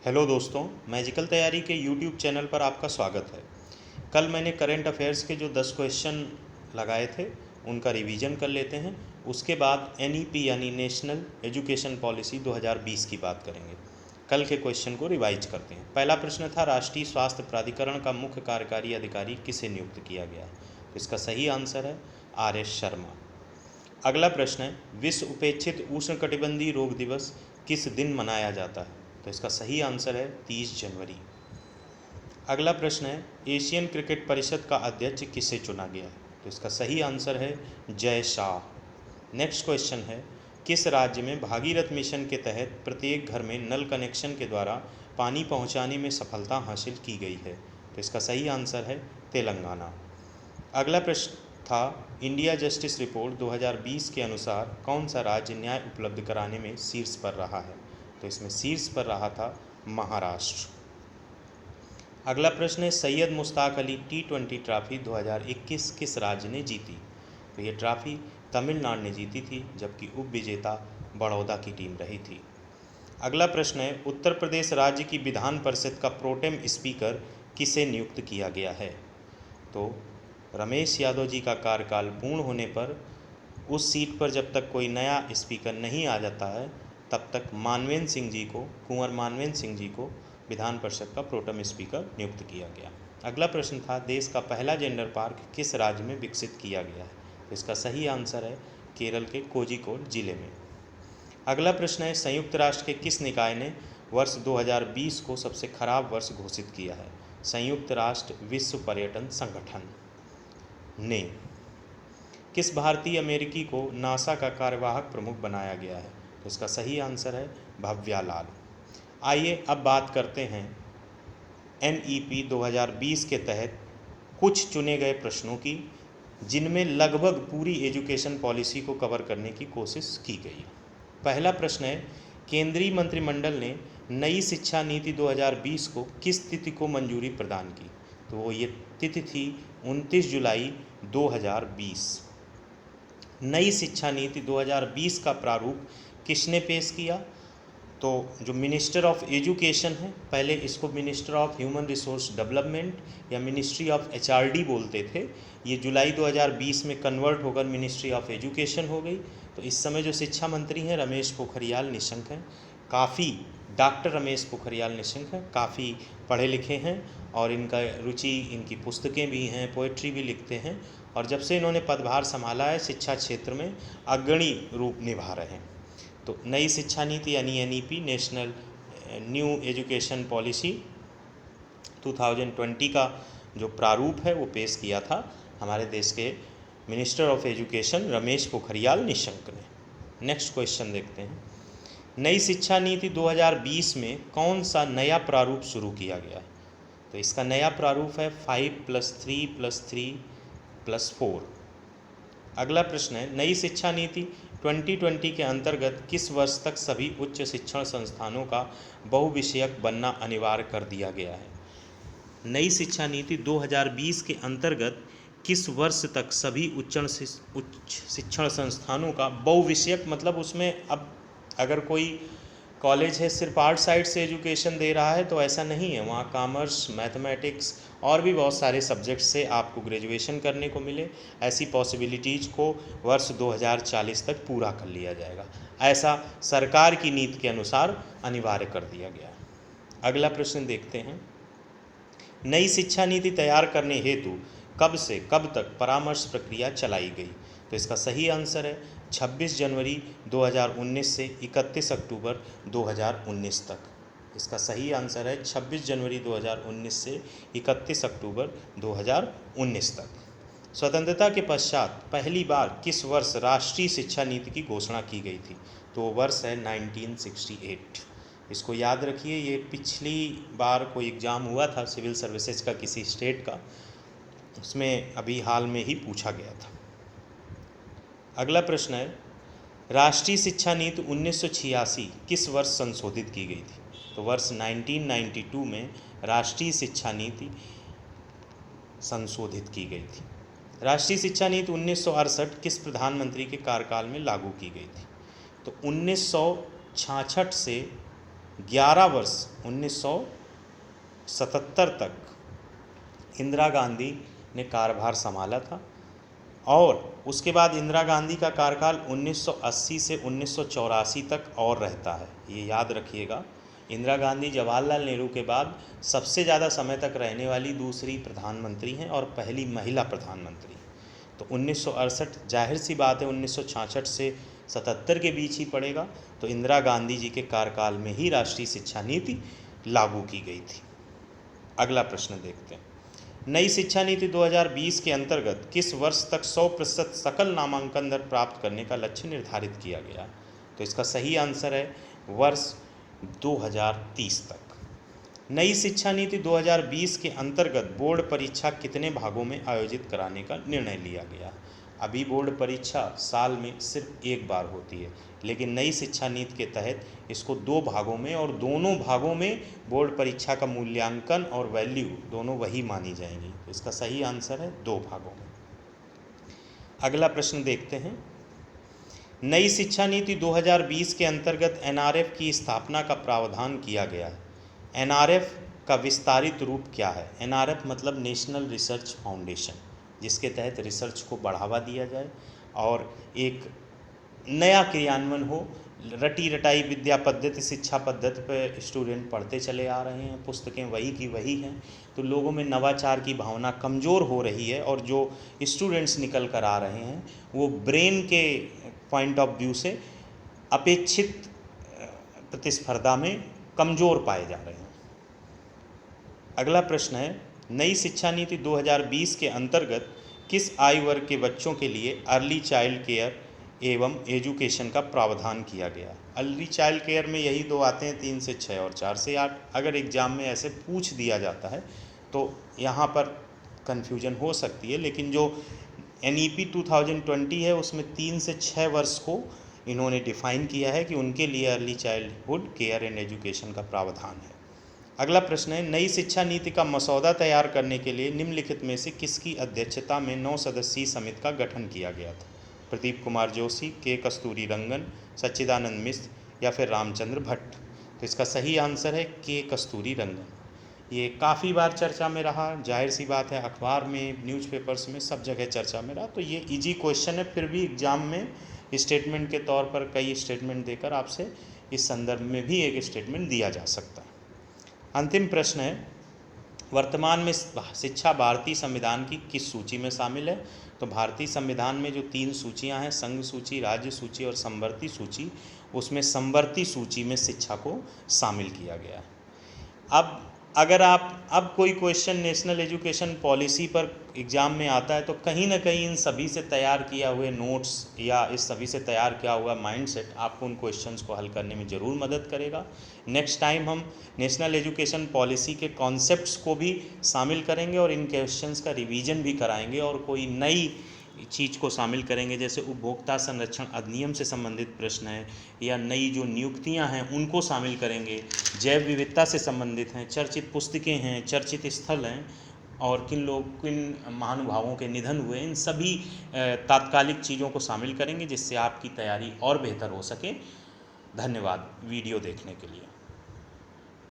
Hello दोस्तों, magical तैयारी के यूट्यूब चैनल पर आपका स्वागत है। कल मैंने करंट अफेयर्स के जो 10 क्वेश्चन लगाए थे उनका रिवीजन कर लेते हैं। उसके बाद एनईपी यानी नेशनल एजुकेशन पॉलिसी 2020 की बात करेंगे। कल के क्वेश्चन को रिवाइज करते हैं। पहला प्रश्न था, राष्ट्रीय स्वास्थ्य प्राधिकरण का मुख्य कार्यकारी अधिकारी किसे नियुक्त किया गया है? तो इसका सही आंसर है RS शर्मा। अगला प्रश्न है, विश्व उपेक्षित उष्णकटिबंधीय रोग दिवस किस दिन मनाया जाता है? तो इसका सही आंसर है 30 जनवरी। अगला प्रश्न है, एशियन क्रिकेट परिषद का अध्यक्ष किसे चुना गया है? तो इसका सही आंसर है जय शाह। नेक्स्ट क्वेश्चन है, किस राज्य में भागीरथ मिशन के तहत प्रत्येक घर में नल कनेक्शन के द्वारा पानी पहुंचाने में सफलता हासिल की गई है? तो इसका सही आंसर है तेलंगाना। अगला प्रश्न था, इंडिया जस्टिस रिपोर्ट 2020 के अनुसार कौन सा राज्य न्याय उपलब्ध कराने में शीर्ष पर रहा है? तो इसमें शीर्ष पर रहा था महाराष्ट्र। अगला प्रश्न है, सैयद मुश्ताक अली T20 ट्रॉफी 2021 किस राज्य ने जीती? तो ये ट्रॉफी तमिलनाडु ने जीती थी, जबकि उप विजेता बड़ौदा की टीम रही थी। अगला प्रश्न है, उत्तर प्रदेश राज्य की विधान परिषद का प्रोटेम स्पीकर किसे नियुक्त किया गया है? तो रमेश यादव जी का कार्यकाल पूर्ण होने पर उस सीट पर जब तक कोई नया स्पीकर नहीं आ जाता है तब तक कुंवर मानवेंद्र सिंह जी को विधान परिषद का प्रोटेम स्पीकर नियुक्त किया गया। अगला प्रश्न था, देश का पहला जेंडर पार्क किस राज्य में विकसित किया गया है? तो इसका सही आंसर है केरल के कोझिकोड जिले में। अगला प्रश्न है, संयुक्त राष्ट्र के किस निकाय ने वर्ष 2020 को सबसे खराब वर्ष घोषित किया है? संयुक्त राष्ट्र विश्व पर्यटन संगठन ने। किस भारतीय अमेरिकी को नासा का कार्यवाहक प्रमुख बनाया गया है? तो इसका सही आंसर है भव्या लाल। आइए अब बात करते हैं NEP 2020 के तहत कुछ चुने गए प्रश्नों की, जिनमें लगभग पूरी एजुकेशन पॉलिसी को कवर करने की कोशिश की गई है। पहला प्रश्न है, केंद्रीय मंत्रिमंडल ने नई शिक्षा नीति 2020 को किस तिथि को मंजूरी प्रदान की? तो वो ये तिथि थी 29 जुलाई 2020। नई शिक्षा नीति 2020 का प्रारूप किसने पेश किया? तो जो मिनिस्टर ऑफ एजुकेशन है, पहले इसको minister of human resource development या मिनिस्ट्री ऑफ HRD बोलते थे, ये जुलाई 2020 में कन्वर्ट होकर मिनिस्ट्री ऑफ एजुकेशन हो गई। तो इस समय जो शिक्षा मंत्री हैं रमेश पोखरियाल निशंक हैं। काफ़ी डॉक्टर रमेश पोखरियाल निशंक हैं, काफ़ी पढ़े लिखे हैं और इनका रुचि, इनकी पुस्तकें भी हैं, पोएट्री भी लिखते हैं और जब से इन्होंने पदभार संभाला है शिक्षा क्षेत्र में अग्रणी रूप निभा रहे हैं। तो नई शिक्षा नीति यानी NEP national new education policy 2020 का जो प्रारूप है वो पेश किया था हमारे देश के minister of education Ramesh Pokhriyal Nishank ने। नेक्स्ट क्वेश्चन देखते हैं, नई शिक्षा नीति 2020 में कौन सा नया प्रारूप शुरू किया गया है? तो इसका नया प्रारूप है 5+3+3+4। अगला प्रश्न है, नई शिक्षा नीति 2020 के अंतर्गत किस वर्ष तक सभी उच्च शिक्षण संस्थानों का बहुविषयक बनना अनिवार्य कर दिया गया है? नई शिक्षा नीति 2020 के अंतर्गत किस वर्ष तक सभी उच्च शिक्षण संस्थानों का बहुविषयक, मतलब उसमें अब अगर कोई कॉलेज है सिर्फ आर्ट साइड से एजुकेशन दे रहा है तो ऐसा नहीं है, वहाँ कॉमर्स, मैथमेटिक्स और भी बहुत सारे सब्जेक्ट से आपको ग्रेजुएशन करने को मिले, ऐसी पॉसिबिलिटीज़ को वर्ष 2040 तक पूरा कर लिया जाएगा, ऐसा सरकार की नीति के अनुसार अनिवार्य कर दिया गया है। अगला प्रश्न देखते हैं, नई शिक्षा नीति तैयार करने हेतु कब से कब तक परामर्श प्रक्रिया चलाई गई? तो इसका सही आंसर है 26 जनवरी 2019 से 31 अक्टूबर 2019 तक। इसका सही आंसर है 26 जनवरी 2019 से 31 अक्टूबर 2019 तक। स्वतंत्रता के पश्चात पहली बार किस वर्ष राष्ट्रीय शिक्षा नीति की घोषणा की गई थी? तो वर्ष है 1968। इसको याद रखिए, ये पिछली बार कोई एग्ज़ाम हुआ था सिविल सर्विसेज का किसी स्टेट का, उसमें अभी हाल में ही पूछा गया था। अगला प्रश्न है, राष्ट्रीय शिक्षा नीति 1986 किस वर्ष संशोधित की गई थी? तो वर्ष 1992 में राष्ट्रीय शिक्षा नीति संशोधित की गई थी। राष्ट्रीय शिक्षा नीति 1968 किस प्रधानमंत्री के कार्यकाल में लागू की गई थी? तो 1966 से 11 वर्ष 1977 तक इंदिरा गांधी ने कार्यभार संभाला था और उसके बाद इंदिरा गांधी का कार्यकाल 1980 से 1984 तक और रहता है। ये याद रखिएगा, इंदिरा गांधी जवाहरलाल नेहरू के बाद सबसे ज़्यादा समय तक रहने वाली दूसरी प्रधानमंत्री हैं और पहली महिला प्रधानमंत्री। तो 1968 जाहिर सी बात है 1966 से 77 के बीच ही पड़ेगा। तो इंदिरा गांधी जी के कार्यकाल में ही राष्ट्रीय शिक्षा नीति लागू की गई थी। अगला प्रश्न देखते हैं। नई शिक्षा नीति 2020 के अंतर्गत किस वर्ष तक 100% सकल नामांकन दर प्राप्त करने का लक्ष्य निर्धारित किया गया? तो इसका सही आंसर है वर्ष 2030 तक। नई शिक्षा नीति 2020 के अंतर्गत बोर्ड परीक्षा कितने भागों में आयोजित कराने का निर्णय लिया गया? अभी बोर्ड परीक्षा साल में सिर्फ एक बार होती है, लेकिन नई शिक्षा नीति के तहत इसको 2 भागों में, और दोनों भागों में बोर्ड परीक्षा का मूल्यांकन और वैल्यू दोनों वही मानी जाएंगी। तो इसका सही आंसर है 2 भागों में। अगला प्रश्न देखते हैं। नई शिक्षा नीति 2020 के अंतर्गत एनआरएफ की स्थापना का प्रावधान किया गया है। एनआरएफ का विस्तारित रूप क्या है? एनआरएफ मतलब नेशनल रिसर्च फाउंडेशन, जिसके तहत रिसर्च को बढ़ावा दिया जाए और एक नया क्रियान्वयन हो। रटी रटाई विद्या पद्धति, शिक्षा पद्धति पर स्टूडेंट पढ़ते चले आ रहे हैं, पुस्तकें वही की वही हैं, तो लोगों में नवाचार की भावना कमज़ोर हो रही है और जो स्टूडेंट्स निकल कर आ रहे हैं वो ब्रेन के पॉइंट ऑफ व्यू से अपेक्षित प्रतिस्पर्धा में कमज़ोर पाए जा रहे हैं। अगला प्रश्न है, नई शिक्षा नीति 2020 के अंतर्गत किस आयु वर्ग के बच्चों के लिए अर्ली चाइल्ड केयर एवं एजुकेशन का प्रावधान किया गया? अर्ली चाइल्ड केयर में यही 2 आते हैं, 3 से 6 और 4 से 8। अगर एग्ज़ाम में ऐसे पूछ दिया जाता है तो यहाँ पर कन्फ्यूजन हो सकती है, लेकिन जो NEP 2020 है उसमें 3 से 6 वर्ष को इन्होंने डिफ़ाइन किया है कि उनके लिए early childhood care and education का प्रावधान है। अगला प्रश्न है, नई शिक्षा नीति का मसौदा तैयार करने के लिए निम्नलिखित में से किसकी अध्यक्षता में 9 सदस्यीय समिति का गठन किया गया था? प्रदीप कुमार जोशी, के कस्तूरी रंगन, सच्चिदानंद मिश्र या फिर रामचंद्र भट्ट? तो इसका सही आंसर है के कस्तूरी रंगन। ये काफ़ी बार चर्चा में रहा, जाहिर सी बात है अखबार में, न्यूज़पेपर्स में, सब जगह चर्चा में रहा। तो ये इजी क्वेश्चन है, फिर भी एग्ज़ाम में स्टेटमेंट के तौर पर कई स्टेटमेंट देकर आपसे इस संदर्भ में भी एक स्टेटमेंट दिया जा सकता है। अंतिम प्रश्न है, वर्तमान में शिक्षा भारतीय संविधान की किस सूची में शामिल है? तो भारतीय संविधान में जो 3 सूचियां हैं, संघ सूची, राज्य सूची और समवर्ती सूची, उसमें समवर्ती सूची में शिक्षा को शामिल किया गया है। अब कोई क्वेश्चन नेशनल एजुकेशन पॉलिसी पर एग्ज़ाम में आता है तो कहीं ना कहीं इन सभी से तैयार किया हुए नोट्स या इस सभी से तैयार किया हुआ माइंडसेट आपको उन क्वेश्चंस को हल करने में ज़रूर मदद करेगा। नेक्स्ट टाइम हम नेशनल एजुकेशन पॉलिसी के कॉन्सेप्ट्स को भी शामिल करेंगे और इन क्वेश्चंस का रिवीजन भी कराएंगे और कोई नई चीज़ को शामिल करेंगे, जैसे उपभोक्ता संरक्षण अधिनियम से संबंधित प्रश्न है या नई जो नियुक्तियां हैं उनको शामिल करेंगे, जैव विविधता से संबंधित हैं, चर्चित पुस्तकें हैं, चर्चित स्थल हैं और किन महानुभावों के निधन हुए, इन सभी तात्कालिक चीज़ों को शामिल करेंगे जिससे आपकी तैयारी और बेहतर हो सके। धन्यवाद वीडियो देखने के लिए।